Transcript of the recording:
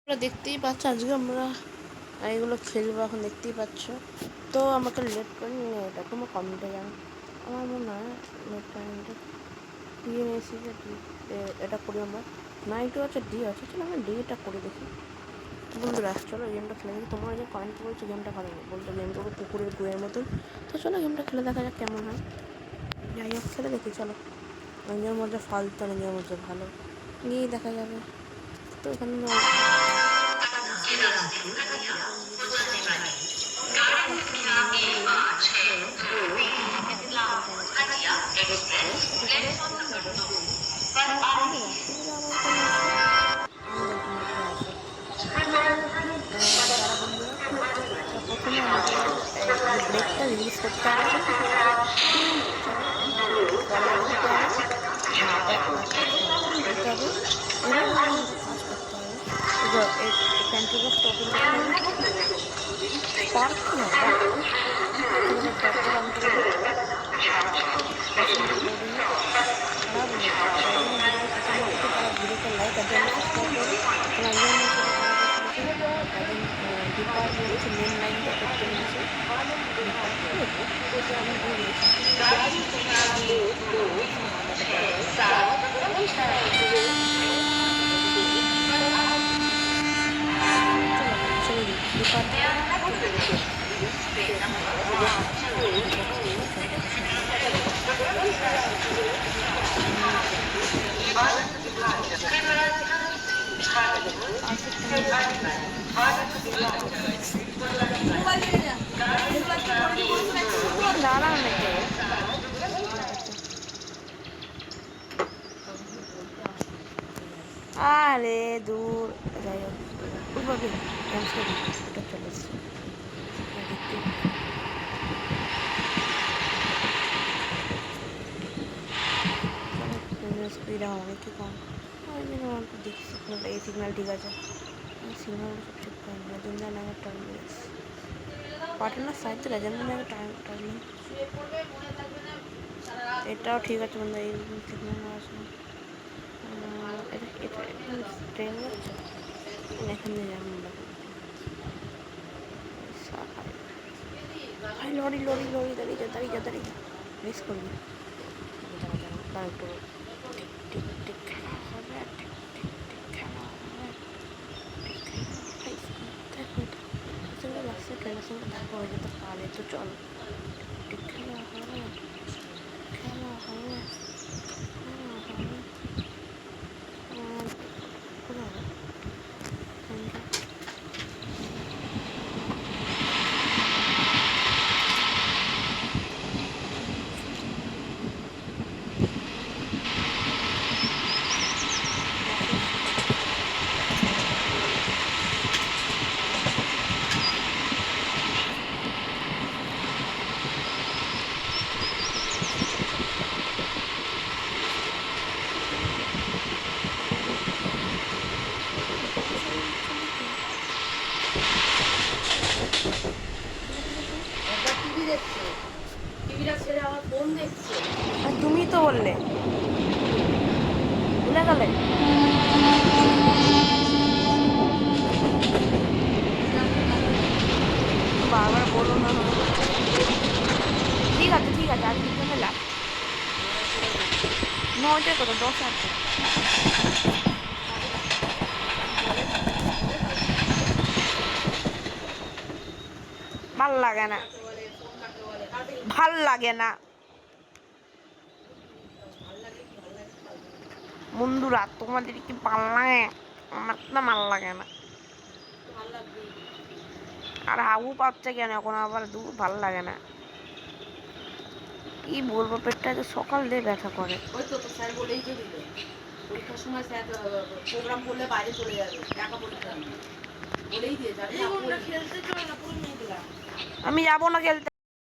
তোমরা দেখতেই পাচ্ছ আজকে আমরা এগুলো খেলবো এখন দেখতেই পাচ্ছ। তো আমাকে লেট করে নিয়ে এটা তোমার কমেন্টে জানো। আমার মনে হয় নেট কারেন্টে দিয়ে নিয়েছি যে এটা করি আমরা। নাইটও আছে ডি আছে, চলো আমরা ডিটা করে দেখি। বন্ধুরা চলো গেমটা খেলে দেখি। তোমরা যে কমেন্ট করেছো গেমটা ভালো বলতো গেমটা পুকুরের গুয়ের মতন। তো চলো গেমটা খেলে দেখা যাক কেমন হয়। যাই হোক খেলে দেখি চলো। নিজের মধ্যে ফালতু নিজের মধ্যে ভালো গিয়ে দেখা যাবে। তো এখানে প্রথমে আমাদের ব্রেকটা রিলিজ করতে হবে। দিতে হবে এবং কাজ করতে হবে। প্যান্ট্রি বক্সটা ওপেন করতে হবে। পার্ক কী হবে তারা ভিডিওটা লাইক আর জন্য সাবস্ক্রাইব করবে। ডিপার্টমেন্ট হচ্ছে মেন লাইনটা করতে নিয়েছে। আরে দূর যাই হোক ওইভাবে এটা চলে এসছে। স্পিড অনেক কম দেখি সিগনালটা এই সিগনাল ঠিক আছে। সিগনালটা সব ঠিক করে রাজেন্দ্র নগর টার্মিনাস পাটনার সাইডে রাজেন্দ্র নগর টার্মিনাস এটাও ঠিক আছে বন্ধু। এই সিগনাল আসলে এটা ট্রেন যাচ্ছে এখানে যাবো আমরা। লরি লরি লরি দাঁড়িয়ে মিস করবি একটু ঠিক ঠিক খেলা হবে। ট্রেনের সঙ্গে দেখা হয়ে যেতে পারে। তো চল ঠিক খেলা হবে। তুমি তো বললে ভুলে গেলে। বারবার বলো না। ঠিক আছে আর কিছু মেলা নয়টার কথা 10 আছে। ভাল লাগে না বন্ধুরা, তোমাদের কি ভাল লাগে? আমার তো ভাল লাগে না। আর হাবু পাচ্ছে কেন এখন আবার দূর ভাল লাগে না। কি বলবো, পেটটা তো সকাল দিয়ে ব্যথা করে। ওই তো স্যার বলেই তো দিল পরীক্ষার সময় স্যার প্রোগ্রাম করলে বাইরে চলে যাবে, টাকা পরীক্ষা বলেই দিয়ে যাবে। আমি যাবো না খেলতে।